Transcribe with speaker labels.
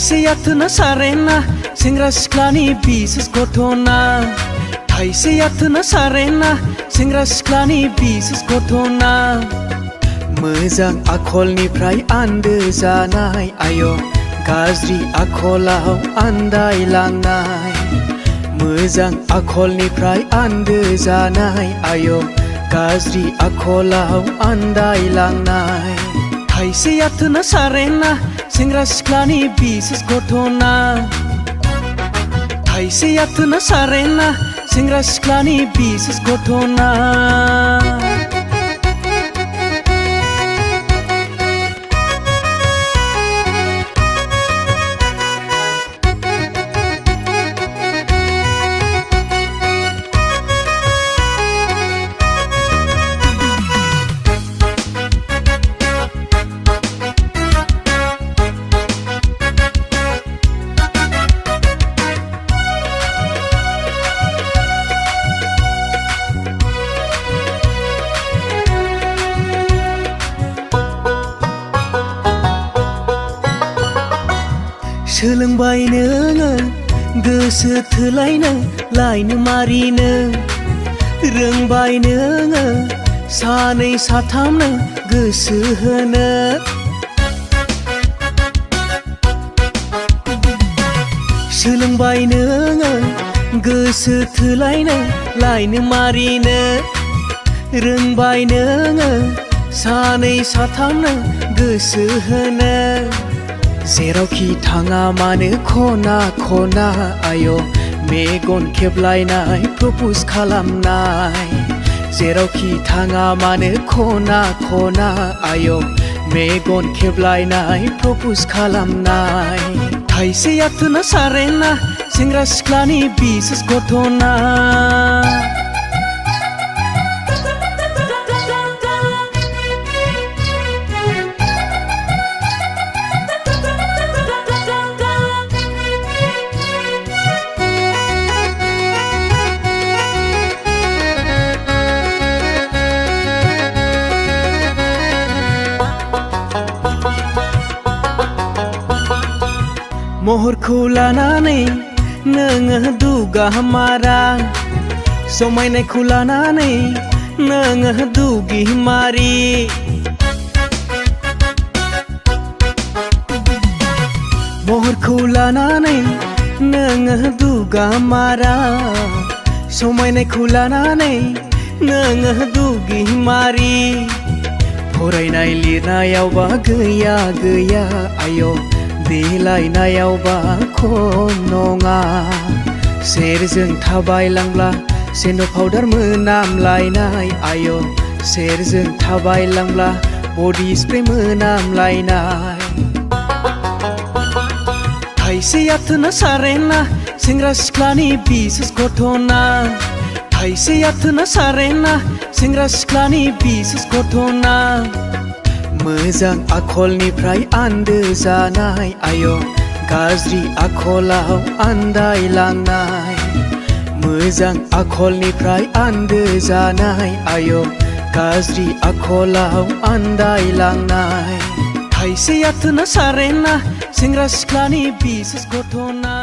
Speaker 1: थाइसे याथोना सारेना सेंग्रा सिख्लानि बिसेस घटना थाइसे याथोना सारेना सेंग्रा सिख्लानि बिसेस घटना मोजां आखलनिफ्राय आन्दो जानाय आय' गाज्रि आखलाव आन्दायलांनाय मोजां आखलनिफ्राय आन्दो जानाय आय' गाज्रि आखलाव आन्दायलांनाय थाइसे याथोना सारेना सेंग्रा सिख्लानि बिसेस घटना थाइसे याथोना सारेना सेंग्रा सिख्लानि बिसेस घटना सोलोंबाय नोङो गोसो थोलायनो लायनो मारिनो रोंबाय नोङो सानै साथामनो गोसो होनो सोलोंबाय नोङो गोसो थोलायनो लायनो मारिनो रोंबाय नोङो सानै साथामनो गोसो होनो जेरावखि थाङा मानो खना खना आय' मेगन खेबलायनाय प्रप'ज खालामनाय जेरावखि थाङा मानो खना खना आय' मेगन खेबलायनाय प्रप'ज खालामनाय थाइसे याथोना सारेना सेंग्रा सिख्लानि बिसेस घटना महरखौ लानानै नोङो दुगा मारा समायनायखौ लानानै नोङो दुगि मारि महरखौ लानानै नोङो दुगा मारा समायनायखौ लानानै नोङो दुगि मारि फरायनाय लिरनायावबा गैया गैया आय' देलायनायावबा खम नङा सेरजों थाबायलांब्ला सेन्ट' पाउडार मोनामलायनाय आय' सेरजों थाबायलांब्ला बडि स्प्रे मोनामलायनाय थाइसे याथोना सारेना सेंग्रा सिख्लानि बिसेस घटना थाइसे याथोना सारेना सेंग्रा सिख्लानि बिसेस घटना मोजां आखलनिफ्राय आन्दो जानाय आय' गाज्रि आखलाव आन्दायलांनाय मोजां आखलनिफ्राय आन्दो जानाय आय' गाज्रि आखलाव आन्दायलांनाय थाइसे याथोना सारेना सेंग्रा सिख्लानि बिसेस घटना